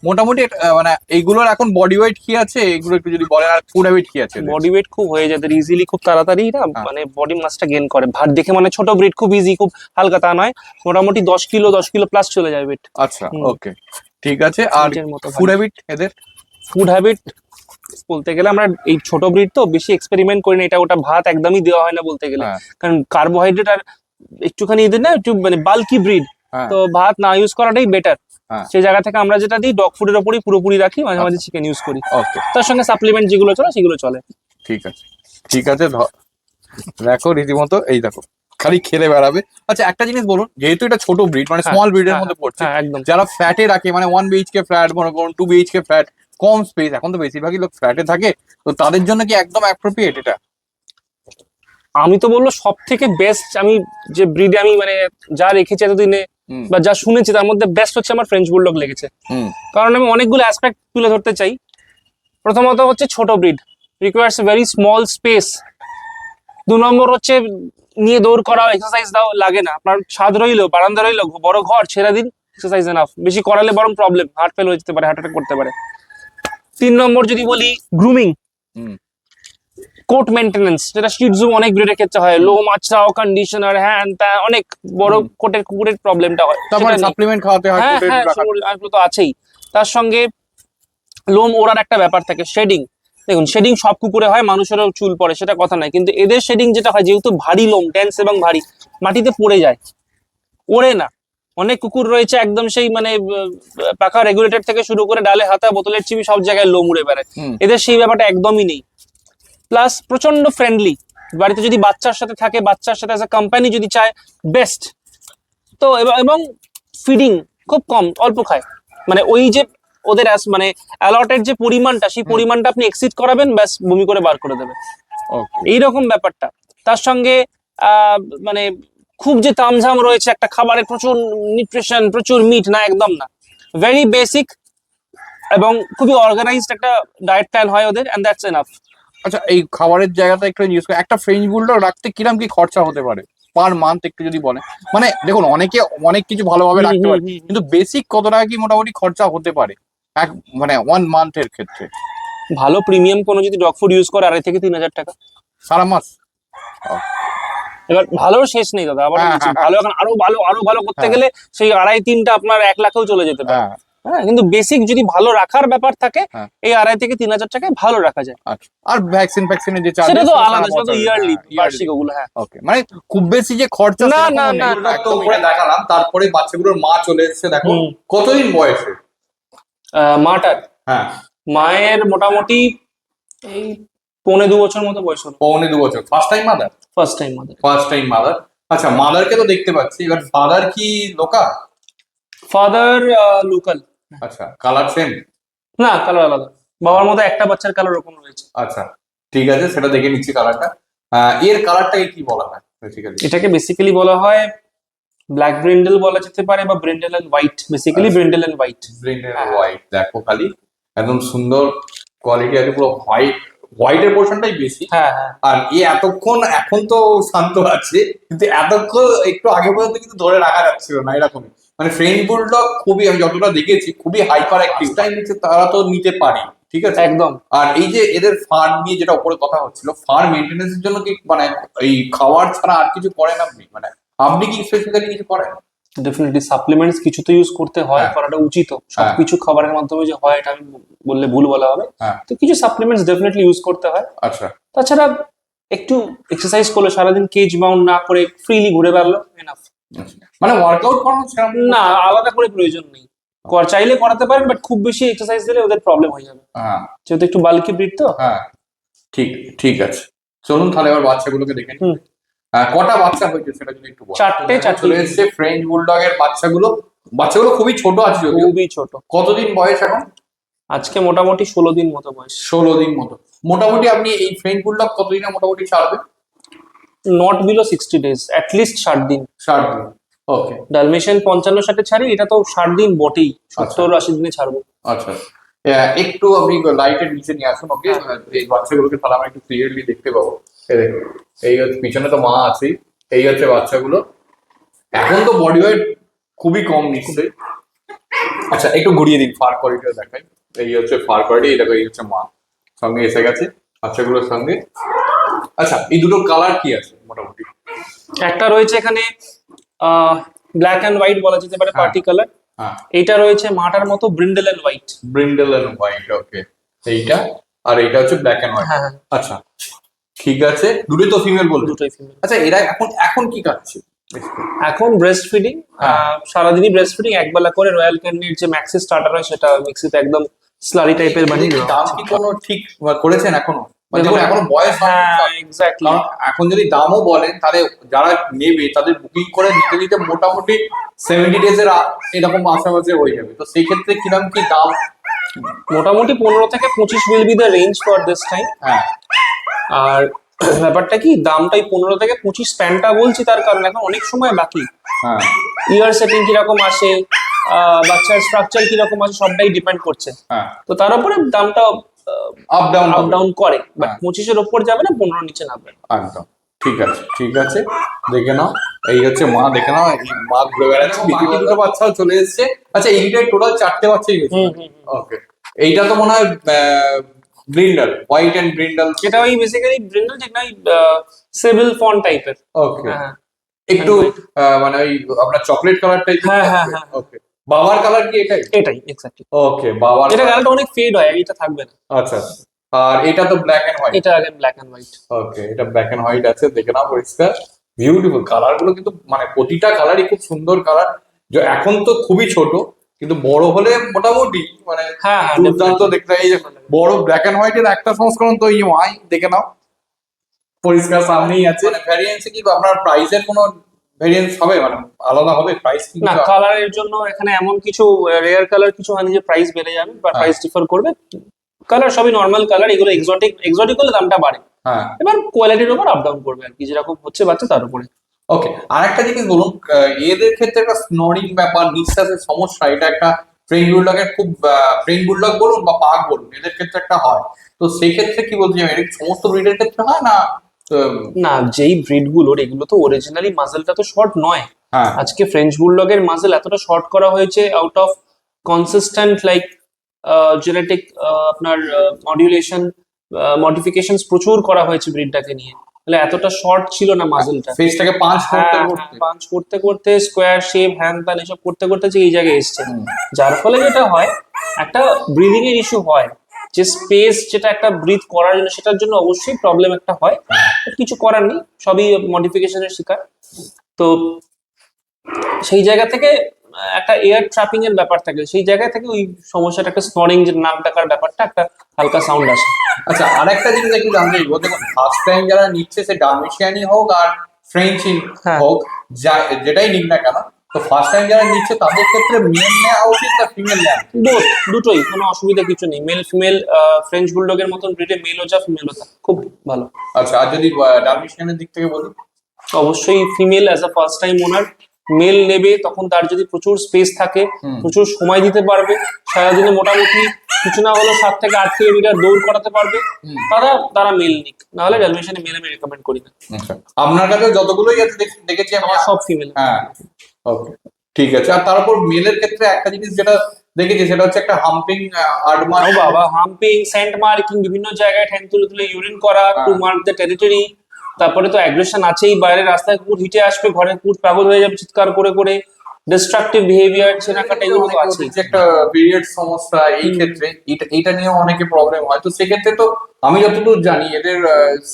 মোটামুটি মানে এইগুলোর এখন বডি ওয়েট কি আছে এগুলো একটু যদি বলেন, আর ফুড হ্যাবিট কি আছে এদের? বডি ওয়েট খুব হয়ে যায় ইজিলি, খুব তাড়াতাড়ি না, হ্যাঁ। মানে বডি মাসটা গেইন করে। ভাত দেখে মানে ছোট ব্রিড, খুব ইজি, খুব হালকা তা নয়, মোটামুটি 10 কিলো প্লাস চলে যায় ওয়েট। আচ্ছা, হুম। ওকে, ঠিক আছে। আর নিজের মতো ফুড হ্যাবিট এদের? ফুড হ্যাবিট বলতে গেলে আমরা এই ছোট ব্রিড তো বেশি এক্সপেরিমেন্ট করি না, এটা ওটা ভাত একদমই দেওয়া হয় না বলতে গেলে, হ্যাঁ, কারণ কার্বোহাইড্রেট আর একটুখানি এদের না একটু মানে বাল্কি ব্রিড, হ্যাঁ, তো ভাত না ইউজ করাটাই বেটার। হ্যাঁ। সেই জায়গা থেকে আমরা যেটা দিই ডগ ফুডের ওপরই পুরোপুরি রাখি, মাঝে মাঝে আচ্ছা। চিকেন ইউজ করি, ওকে, তার সঙ্গে সাপ্লিমেন্ট যেগুলো চলে সেগুলো চলে। ঠিক আছে, ঠিক আছে। দেখো রীতিমতো এই দেখো খালি খেলে বেড়াবে। আচ্ছা, একটা জিনিস বলুন, যেহেতু এটা ছোট ব্রিড মানে হ্যাঁ, স্মল ব্রিডের হ্যাঁ, মধ্যে পড়ছে, হ্যাঁ একদম। যারা ফ্ল্যাটে রাখে মানে 1 BHK ফ্ল্যাট, মনে করুন 2 BHK ফ্ল্যাট, কম স্পেস, এখন তো বেশিরভাগই লোক ফ্ল্যাটে থাকে, তো তাদের জন্য কি একদম অ্যাপ্রোপ্রিয়েট এটা? আমি তো বলবো সব থেকে বেস্ট, আমি যে ব্রিডে আমি মানে যা রেখেছি এতদিনে হুম, বা যা শুনেছি তার মধ্যে বেস্ট হচ্ছে আমার ফ্রেঞ্চ বুলডগ লেগেছে, হুম, কারণ আমি অনেকগুলো অ্যাসপেক্ট তুলে ধরতে চাই। প্রথমত হচ্ছে ছোট breed, requires very small space. 2 নম্বর হচ্ছে নিয়ে দৌড় করাও, এক্সারসাইজ দাও লাগে না, আপনার ছাদ রইলো, বারান্দা রইলো, বড় ঘর, ছেড়ে দিন, এক্সারসাইজ এনাফ। বেশি করালে বরং প্রবলেম, হার্ট ফেল হয়ে যেতে পারে, হার্ট অ্যাটাক করতে পারে। 3 নম্বর যদি বলি গ্রুমিং, হুম, কোট মেইনটেনেন্স, যেটা শিটজু অনেক ব্রিডের ক্ষেত্রে হয়, লোম আঁচড়াও, কন্ডিশনার, হ্যাঁ তা অনেক বড় হুম। কোটের কুকুরের প্রবলেমটা হয়, তারপরে সেটা নেই। সাপ্লিমেন্ট খাওয়াতে হয়, হ্যাঁ কোটের হ্যাঁ, রাখা। এগুলো তো আছেই। তার সঙ্গে লোম ওড়ার একটা ব্যাপার থাকে, শেডিং। দেখুন শেডিং সব কুকুরে হয়, মানুষেরও চুল পড়ে, সেটা কথা নাই, কিন্তু এদের শেডিং যেটা হয়, যেহেতু ভারী লোম, ডেন্স এবং ভারী, মাটিতে পড়ে যায়, ওড়ে না। অনেক কুকুর রয়েছে একদম সেই মানে পাখা রেগুলেটর থেকে শুরু করে ডালে হাতা, বোতলের চিবি, সব জায়গায় লোম উড়ে বেড়ায়। হুম, এদের সেই ব্যাপারটা একদমই নেই। প্লাস প্রচন্ড ফ্রেন্ডলি, বাড়িতে যদি বাচ্চার সাথে থাকে, বাচ্চার সাথে অ্যাজ আ কোম্পানি যদি চায়, বেস্ট। তো এবং ফিডিং খুব কম, অল্প খায়, মানে ওই যে ওদের মানে অ্যালটেড যে পরিমাণটা, সেই পরিমাণটা আপনি এক্সিড করাবেন, ব্যাস বমি করে বার করে দেবে, ওকে। এইরকম ব্যাপারটা। তার সঙ্গে আহ মানে খুব যে তামঝাম রয়েছে একটা খাবারে, প্রচুর নিউট্রিশন, প্রচুর মিট, না, একদম না। ভেরি বেসিক এবং খুবই অর্গানাইজড একটা ডায়েট প্ল্যান হয় ওদের, এন্ড দ্যাটস এনাফ। আচ্ছা, এই খাবারের জায়গাটা একটু জিজ্ঞেস করি, একটা ফ্রেঞ্চ বুলডগ রাখতে কিরকম কি খরচা হতে পারে পার মান্থ, একটু যদি বলেন? মানে দেখুন, অনেকে অনেক কিছু ভালোভাবে রাখতে পারে, কিন্তু বেসিক কত টাকা কি মোটামুটি খরচা হতে পারে এক মানে 1 মান্থের ক্ষেত্রে? ভালো প্রিমিয়াম কোনো যদি ডগ ফুড ইউজ করে 2,500 থেকে 3,000 টাকা সারা মাস? এবার ভালোর শেষ নেই দাদা, আবার হ্যাঁ, বলছি, হ্যাঁ, ভালো এখন আরো ভালো, আরো ভালো করতে হ্যাঁ। গেলে সেই 2.5-3টা আপনার 1 লাখেও চলে যেতে পারে। হ্যাঁ, হ্যাঁ, কিন্তু বেসিক যদি ভালো রাখার ব্যাপার থাকে, হ্যাঁ। এই 2,500 থেকে 3,000 টাকায় ভালো রাখা যায়। আচ্ছা। আর ভ্যাকসিনের যে সেটা চার্জেস, তো আলাদা, সেটা তো ইয়ারলি, বার্ষিক ওগুলো। হ্যাঁ, ওকে, মানে খুব বেশি যে খরচা না, সেরকমও না, নেই। না, না, একদম করে দেখালাম, তারপরে বাচ্চাগুলোর মা চলে এসেছে, দেখো হুম। কতদিন বয়সে? মাটার, হ্যাঁ, মায়ের মোটামুটি এই 1.25 বছর মতো বয়স হলো। 2.25 বছর। First time mother? First time mother. First time mother. আচ্ছা, মাদারকে তো দেখতে পাচ্ছি, এবার ফাদার কি লোকাল? Father local. আচ্ছা, কালার সেম? না, কালার আলাদা, বাবার মতো একটা বাচ্চার কালার ওরকম রয়েছে। আচ্ছা, ঠিক আছে, সেটা দেখে নিচ্ছি কালারটা। এর কালারটাকে কি বলা হয় বেসিক্যালি? এটাকে বেসিক্যালি বলা হয় ব্ল্যাক ব্রিন্ডেল বলা যেতে পারে, বা ব্রিন্ডেল এন্ড হোয়াইট, বেসিক্যালি আচ্ছা। Brindle and white. ব্রিন্ডেল হ্যাঁ। হোয়াইট, দেখো খালি একদম সুন্দর কোয়ালিটি আছে, পুরো হোয়াইটের পোর্শনটাই বেশি। হ্যাঁ, হ্যাঁ, আর এতক্ষণ, এখন তো শান্ত আছে, কিন্তু এতক্ষণ একটু আগে পর্যন্ত কিন্তু ধরে রাখা যাচ্ছিল না এরকমই। মানে ফ্রেঞ্চ বুলডগ খুবই, আমি যতটা দেখেছি, খুবই হাইপার অ্যাক্টিভ টাইম নিচ্ছে, তারা তো নিতে পারে, ঠিক আছে। একদম। আর এই যে এদের ফার নিয়ে যেটা উপরে কথা হচ্ছিল, ফার মেনটেন্যান্সের জন্য কি মানে এই খাবার ছাড়া আর কিছু করেন আপনি? মানে আপনি কি স্পেসিফিক্যালি কিছু করেন? ডেফিনেটলি সাপ্লিমেন্টস কিছু তো ইউজ করতে হয়, হ্যাঁ। করাটা উচিত। সবকিছু খাবারের মাধ্যমে যে হয় এটা আমি বললে ভুল বলা হবে। হ্যাঁ। তো কিছু সাপ্লিমেন্টস ডেফিনেটলি ইউজ করতে হয়। আচ্ছা। তাছাড়া একটু এক্সারসাইজ করলে, সারাদিন কেজ বাউন্ড না করে ফ্রিলি ঘুরে বেড়ালো, এনাফ। মানে ওয়ার্কআউট করানো সেরকম না, আলাদা করে প্রয়োজন নেই, চাইলে করাতে পারেন, বাট খুব বেশি এক্সারসাইজ দিলে ওদের প্রবলেম হয়ে যাবে, হ্যাঁ, যেহেতু একটু বাল্কি ব্রিড তো। হ্যাঁ, ঠিক, ঠিক আছে। চলুন তাহলে এবার বাচ্চাগুলোকে দেখে নিই। হুম। কটা বাচ্চা হয়েছে সেটা যদি একটু বলেন। 4টে চলে এসেছে ফ্রেঞ্চ বুলডগ এর বাচ্চাগুলো। বাচ্চাগুলো খুবই ছোট আছে যদিও। খুবই ছোট। কতদিন বয়স এখন? আজকে মোটামুটি 16 দিন মতো বয়স। 16 দিন মতো। মোটামুটি আপনি এই ফ্রেঞ্চ বুলডগ কতদিনে মোটামুটি ছাড়বেন? নট বিলো 60 ডেজ, অ্যাটলিস্ট 60 দিন। 60 দিন, ওকে। ডালমেশিয়ান 55-60-এ ছাড়ি, এটা তো 60 দিন বটেই, 70-80 দিনে ছাড়বো। আচ্ছা, একটু আপনি লাইটের নিচে নিয়ে আসুন, ওকে। এই বাচ্চাগুলোকে তাহলে আমরা একটু ক্লিয়ারলি দেখতে পাবো। এই দেখুন, এই হচ্ছে পিছনে তো মা আছেই, এই হচ্ছে বাচ্চাগুলো। এখন তো বডি ওয়েট খুবই কম নিশ্চয়ই। আচ্ছা, একটু ঘুরিয়ে দিন, ফার কোয়ালিটিটা দেখাই। এই হচ্ছে ফার কোয়ালিটি, এই দেখো, এই হচ্ছে মা সঙ্গে এসে গেছে বাচ্চাগুলোর সঙ্গে। আচ্ছা, এই দুটো কালার কি আছে মোটামুটি? একটা রয়েছে এখানে ব্ল্যাক এন্ড হোয়াইট বলা যেতে পারে, হ্যাঁ। Parti colour. হ্যাঁ, এইটা রয়েছে মাটার মতো brindle and white. Brindle and white, okay. এইটা আর এইটা হচ্ছে ব্ল্যাক এন্ড হোয়াইট। হ্যাঁ, হ্যাঁ, আচ্ছা, ঠিক আছে। দুটোই তো ফিমেল বলবো। দুটোই ফিমেল। আচ্ছা, এরা এখন এখন কি খাচ্ছে? এখন ব্রেস্ট ফিডিং, হ্যাঁ। সারাদিনই ব্রেস্ট ফিডিং, একবেলা করে রয়্যাল ক্যান্ডির যে ম্যাক্সি স্টার্টার হয় সেটা মিক্সিতে একদম স্লারি টাইপের বানিয়ে এদের দেওয়া দাম হচ্ছে। কি কোনো ঠিক করেছেন এখনো? মানে দেখুন, এখনো বয়স হয়নি। হ্যাঁ, এক্স্যাক্টলি। কারণ এখন যদি দামও বলেন, তাহলে যারা নেবে তাদের বুকিং করে নিতে নিতে মোটামুটি 70 ডেজ এর এরকম আশেপাশে হয়ে যাবে। তো সেই ক্ষেত্রে কিরকম কি দাম? মোটামুটি 15 থেকে 25 will be the range for this time. হ্যাঁ, আর ব্যাপারটা কি, দামটাই 15 থেকে 25 স্প্যানটা বলছি, তার কারণ এখন অনেক সময় বাকি। হ্যাঁ, ইয়ার সেটিং কিরকম আসে, বাচ্চার স্ট্রাকচার কিরকম আছে, সবটাই ডিপেন্ড করছে। হ্যাঁ, তো তার উপরে দামটা আপ ডাউন আপ ডাউন করে, বাট হ্যাঁ। 25-এর ওপর যাবে না, 15-র নিচে নামবে না। একদম ঠিক আছে, ঠিক আছে। দেখে নাও, এই হচ্ছে মা, দেখে নাও, এই মা ঘুরে বেড়াচ্ছে। বাকি দুটো বাচ্চাও চলে এসেছে। আচ্ছা, এইটাই টোটাল 4টে বাচ্চাই হয়েছে। ওকে, এইটা তো মনে হয় ব্রিন্ডাল, হোয়াইট এন্ড ব্রিন্ডাল। এটা ওই বেসিক্যালি ব্রিন্ডল, যেটা ওই সেভিল ফন টাইপের। ওকে, হ্যাঁ, একটু মানে ওই আপনার চকলেট কালার টাইপ। হ্যাঁ, হ্যাঁ, হ্যাঁ। ওকে, বাবার কালার কি এটাই? এটাই এক্স্যাক্টলি। ওকে, বাবার। এটা কালারটা অনেক ফেড হয়, এটা থাকবে না। আচ্ছা, আচ্ছা। আর এটা তো ব্ল্যাক এন্ড হোয়াইট। এটা আগে ব্ল্যাক এন্ড হোয়াইট। ওকে, এটা ব্ল্যাক এন্ড হোয়াইট আছে, দেখে নাও পরিষ্কার। বিউটিফুল কালার গুলো, কিন্তু মানে প্রতিটা কালারই খুব সুন্দর কালার। এখন তো খুবই ছোট, কিন্তু বড় হলে মোটামুটি মানে হ্যাঁ, হ্যাঁ, দুর্দান্ত দেখতে। এই যে বড় ব্ল্যাক এন্ড হোয়াইট এর একটা সংস্করণ তো এই ওয়াই, দেখে নাও পরিষ্কার সামনেই আছে। মানে ভ্যারিয়েন্সে কি আপনার প্রাইসের কোনো ভেরিয়েন্স হবে, মানে আলাদা হবে প্রাইস কি না, কালারের জন্য এখানে এমন কিছু রেয়ার কালার কিছু হয়নি যে প্রাইস বেড়ে যাবে বা হ্যাঁ। প্রাইস ডিফার করবে। কালার সবই নর্মাল কালার, এগুলো এক্সোটিক হলে দামটা বাড়ে। হ্যাঁ, এবার কোয়ালিটির উপর আপ ডাউন করবে আর কি, যেরকম হচ্ছে বাচ্চা তার উপরে। ওকে। আর একটা জিনিস বলুন, এদের ক্ষেত্রে একটা স্নোরিং ব্যাপার, নিঃশ্বাসের সমস্যা, এটা একটা ফ্রেঞ্চ বুলডগের খুব, ফ্রেঞ্চ বুলডগ বলুন বা পাগ বলুন, এদের ক্ষেত্রে একটা হয়। তো সেই ক্ষেত্রে কি বলতে চাই, এটা কি সমস্ত ব্রিডের ক্ষেত্রে হয় না? না, যেই ব্রিড গুলোর এগুলো তো অরিজিনালি মাসেলটা তো শর্ট নয়। হ্যাঁ, আজকে ফ্রেঞ্চ বুলডগের মাসেল এতটা শর্ট করা হয়েছে out of consistent like genetic আপনার মডিউলেশন মডিফিকেশন প্রচুর করা হয়েছে ব্রিডটাকে নিয়ে, তাহলে এতটা শর্ট ছিল না মাসেলটা। ফেসটাকে পাঁচ করতে করতে। পাঞ্চ করতে করতে স্কোয়ার শেপ হ্যান ত্যান এসব করতে করতে যে এই জায়গায় এসছে, হুম। যার ফলে যেটা হয় একটা ব্রিদিং এর ইস্যু হয়, যে স্পেস যেটা একটা ব্রিথ করার জন্য সেটার জন্য অবশ্যই প্রবলেম একটা হয়। But কিছু করার নেই, সবই মডিফিকেশনের শিকার। তো সেই জায়গা থেকে একটা এয়ার ট্র্যাপিং এর ব্যাপার থাকে, সেই জায়গা থেকে ওই সমস্যাটা, একটা স্নোরিং যে নাক ডাকার ব্যাপারটা, একটা হালকা সাউন্ড আসে। আচ্ছা, আরেকটা জিনিস একটু জানতে চাইবো, দেখুন ফার্স্ট টাইম যারা নিচ্ছে, সে ডালমেশিয়ানই হোক আর ফ্রেঞ্চই হ্যাঁ। হোক, যেটাই নিক না কেন, তো ফার্স্ট টাইম যারা নিচ্ছে তাদের ক্ষেত্রে মেল নেওয়া উচিত না ফিমেল নেওয়া উচিত? বোথ, দুটোই, কোনো অসুবিধা কিছু নেই। মেল ফিমেল, ফ্রেঞ্চ বুলডগের মতন ব্রিডে মেলও যা ফিমেলও তা খুব ভালো। আচ্ছা, আর যদি ডালমেশিয়ানের দিক থেকে বলি? অবশ্যই female as a first time owner male নেবে, তখন তার যদি প্রচুর স্পেস থাকে, হুম। প্রচুর সময় দিতে পারবে, সারাদিনে মোটামুটি কিছু না হলেও 7 থেকে 8 কিলোমিটার দৌড় করাতে পারবে, হুম। তারা মেল নিক। নাহলে ডালমেশিয়ানে মেল আমি রেকমেন্ড করি না। আচ্ছা, আপনার কাছে যতগুলোই আছে দেখেছি আমি। আমার সব ফিমেল। হ্যাঁ, ওকে, ঠিক আছে। আর তারপর মেলের ক্ষেত্রে একটা জিনিস যেটা দেখেছি, সেটা হচ্ছে একটা হাম্পিং আডমা। ও বাবা, হাম্পিং, সেন্ট মার্কিং, বিভিন্ন জায়গায় ঠ্যাং তুলে তুলে ইউরিন করা টু মার্ক দ্য টেরিটরি। তারপরে তো অ্যাগ্রেশন আছেই, বাইরে রাস্তায় কুকুর হিটে আসবে, ঘরের কুকুর পাগল হয়ে যাবে চিৎকার করে করে, ডিস্ট্রাকটিভ বিহেভিয়ার, ছেনাকাটা, এগুলো তো আছেই। যে একটা পিরিয়ড সমস্যা, এই ক্ষেত্রে এটা নিয়েও অনেকে প্রবলেম হয়। তো সেক্ষেত্রে তো আমি যতদূর জানি এদের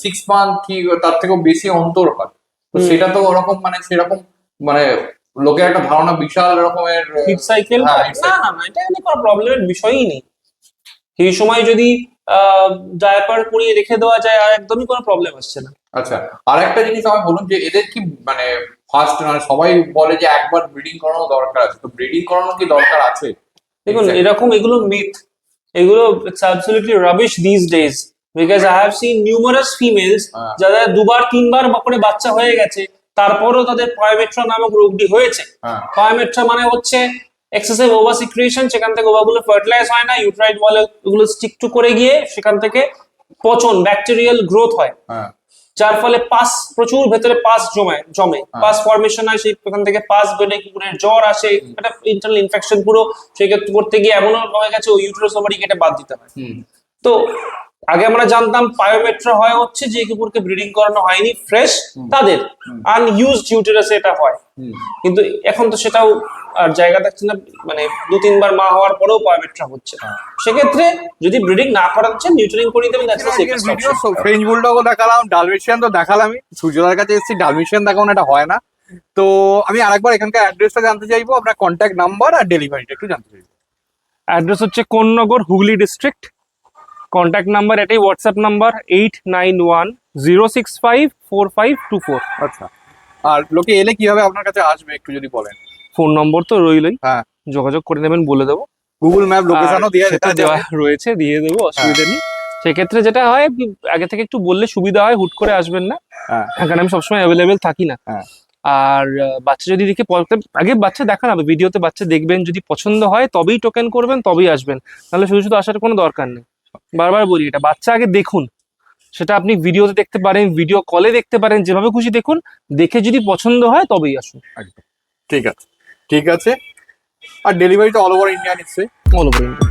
6 মান্থ কি তার থেকেও বেশি অন্তর হয়। তো সেটা তো ওরকম, মানে সেরকম, মানে লোকের একটা ধারণা বিশাল রকমের হিট সাইকেল, হ্যাঁ, না না না, এটা নিয়ে কোনো প্রবলেমের বিষয়ই নেই। এই সময় যদি ডায়াপার পরিয়ে রেখে দেওয়া যায়, আর একদমই কোনো প্রবলেম আসছে না। আচ্ছা, আর একটা জিনিস আমায় বলুন, যে এদের কি মানে ফার্স্ট, মানে সবাই বলে যে একবার ব্রিডিং করানো দরকার আছে, তো ব্রিডিং করানো কি দরকার আছে? দেখুন, Exactly. এগুলো মিথ, এগুলো it's absolutely rubbish this days, because I have seen numerous females হ্যাঁ। যাদের 2-3 বার করে বাচ্চা হয়ে গেছে, তারপরও তাদের পায়োমেট্রা নামক রোগটি হয়েছে। হ্যাঁ। পায়োমেট্রা মানে হচ্ছে এক্সেসিভ ওভার সিক্রিয়েশন, সেখান থেকে ওভারগুলো ফার্টিলাইজ হয় না, ইউট্রাইট বলে ওগুলো স্টিক টু করে গিয়ে সেখান থেকে পচন, ব্যাকটেরিয়াল গ্রোথ হয়, হ্যাঁ, যার ফলে পাস, প্রচুর ভেতরে পাস জমে, হ্যাঁ। পাস ফর্মেশন হয়, সেখান থেকে পাস বেড়ে কুকুরের জ্বর আসে, একটা ইন্টারনাল ইনফেকশন পুরো। সেক্ষেত্রে করতে গিয়ে এমনও হয়ে গেছে ওই ইউটেরাস ওভারি কেটে বাদ দিতে হয়। হুম, তো আগে আমরা জানতাম পায়োমেট্রা হয় হচ্ছে যে কুকুরকে ব্রিডিং করানো হয়নি ফ্রেশ, তাদের আনইউজড ইউটেরাসে এটা হয়। হুম। কিন্তু এখন তো সেটাও আর জায়গা থাকছে না, মানে 2-3 বার মা হওয়ার পরেও পায়োমেট্রা হচ্ছে। সেক্ষেত্রে যদি ব্রিডিং না করাচ্ছে, নিউট্রিং করিয়ে দেবেন, that's the safest option. French বুলডগও দেখালাম, ডালমেশিয়ান তো দেখালামই, সূর্যদার কাছে এসেছি, ডালমেশিয়ান দেখানো এটা হয় না। তো আমি আরেকবার এখানকার অ্যাড্রেসটা জানতে চাইবো, আপনার কন্ট্যাক্ট নাম্বার আর ডেলিভারিটা একটু জানতে চাইবো। অ্যাড্রেস হচ্ছে Konnagar, Hooghly district. Contact number এটাই, হোয়াটসঅ্যাপ নাম্বার 8910654524। আচ্ছা, আর লোকে এলে কিভাবে আপনার কাছে আসবে একটু যদি বলেন? ফোন নম্বর তো রইলই, হ্যাঁ, যোগাযোগ করে নেবেন, বলে দেবো। গুগল ম্যাপ লোকেশনও দিয়ে সেটা দেওয়া রয়েছে, দিয়ে দেবো, অসুবিধা নেই। সেক্ষেত্রে যেটা হয়, আপনি আগে থেকে একটু বললে সুবিধা হয়, হুট করে আসবেন না, হ্যাঁ, কারণ আমি সবসময় অ্যাভেলেবেল থাকি না। হ্যাঁ। আর বাচ্চা যদি দেখে আগে বাচ্চা দেখান হবে, ভিডিওতে বাচ্চা দেখবেন, যদি পছন্দ হয় তবেই টোকেন করবেন, তবেই আসবেন, নাহলে শুধু শুধু আসার কোনো দরকার নেই। বারবার বলি, এটা বাচ্চা আগে দেখুন, সেটা আপনি ভিডিওতে দেখতে পারেন, ভিডিও কলে দেখতে পারেন, যেভাবে খুশি দেখুন, দেখে যদি পছন্দ হয় তবেই আসুন। একদম ঠিক আছে, ঠিক আছে। আর ডেলিভারিটা অল ওভার ইন্ডিয়া নিচ্ছে? All over India.